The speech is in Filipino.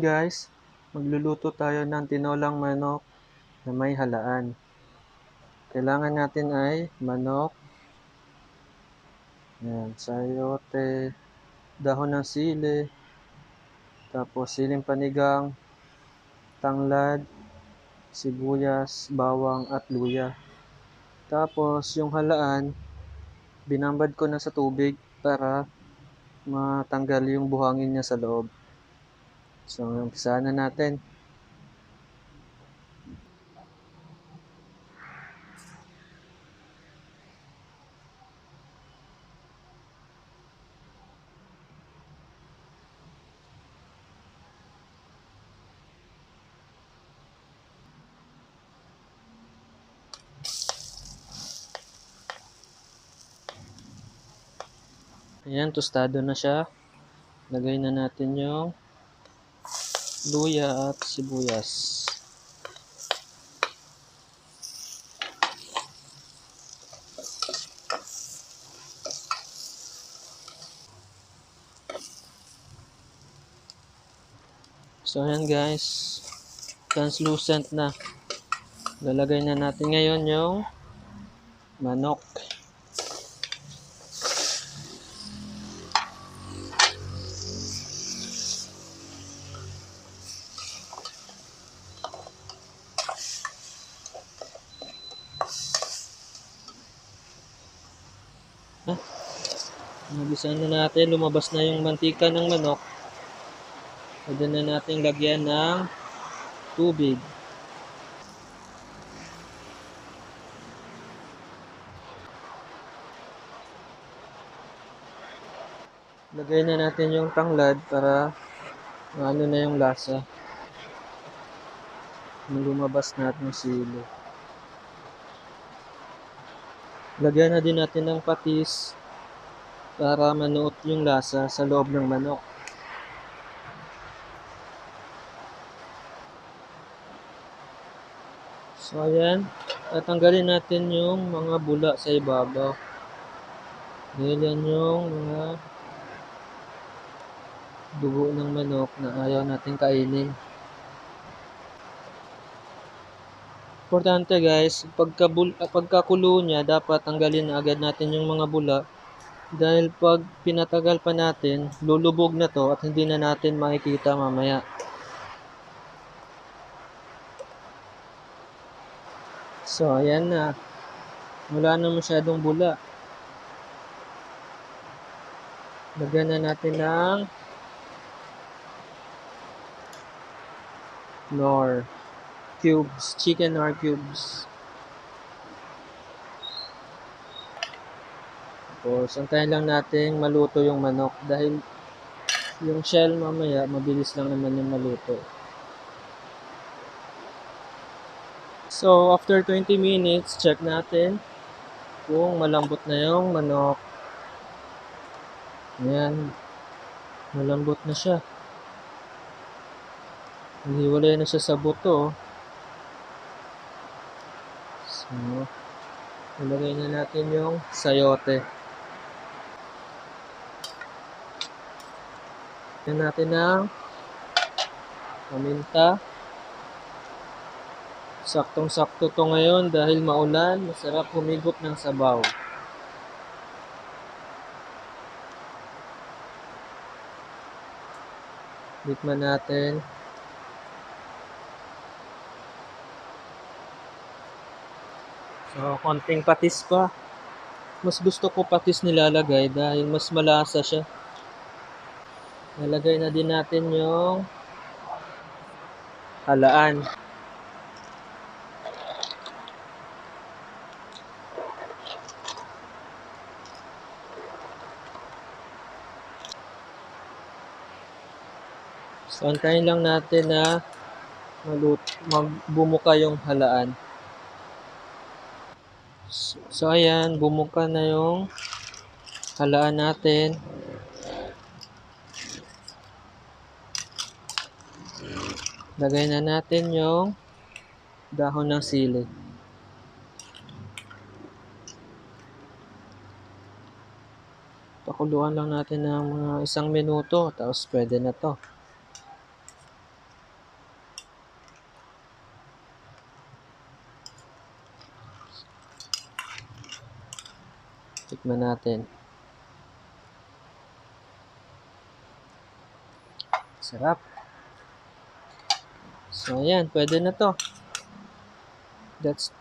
guys, magluluto tayo ng tinolang manok na may halaan. Kailangan natin ay manok, yan, sayote, dahon ng sili, tapos siling panigang, tanglad, sibuyas, bawang at luya. Tapos yung halaan, binambad ko na sa tubig para matanggal yung buhangin niya sa loob. So, umpisahan na natin. Ayan, tostado na siya. Lagay na natin yung luya at sibuyas. So ayan guys, translucent na. Lalagay na natin ngayon yung manok. Nagisan na natin, lumabas na yung mantika ng manok. Pwede na natin lagyan ng tubig. Lagay na natin yung tanglad para ano na yung lasa. Lumabas na yung sili. Lagyan na din natin ng patis para manuot yung lasa sa loob ng manok. So ayan, tatanggalin natin yung mga bula sa ibabaw. Dahil yan yung mga dugo ng manok na ayaw natin kainin. Importante guys, pagkakulo niya, dapat tanggalin na agad natin yung mga bula. Dahil pag pinatagal pa natin, lulubog na to at hindi na natin makikita mamaya. So ayan na, wala na masyadong bula. Lagyan na natin ng Knorr cubes, chicken Knorr cubes. Tapos, antayin lang natin maluto yung manok dahil yung shell mamaya, mabilis lang naman yung maluto. So, after 20 minutes, check natin kung malambot na yung manok. Ayan, malambot na siya. Hiwalay na siya sa buto. So, ilagay na natin yung sayote. Lagyan natin ng paminta. Saktong-sakto to ngayon dahil maulan, masarap humigop ng sabaw. Tikman natin. So, konting patis pa. Mas gusto ko patis nilalagay dahil mas malasa siya. Nalagay na din natin yung halaan. So, antayin lang natin na bumuka yung halaan. So, ayan, bumuka na yung halaan natin. Lagay na natin yung dahon ng sili. Pakuluan lang natin ng mga 1 minuto, tapos pwede na to. Tikman natin. Sarap. So, ayan. Pwede na to. That's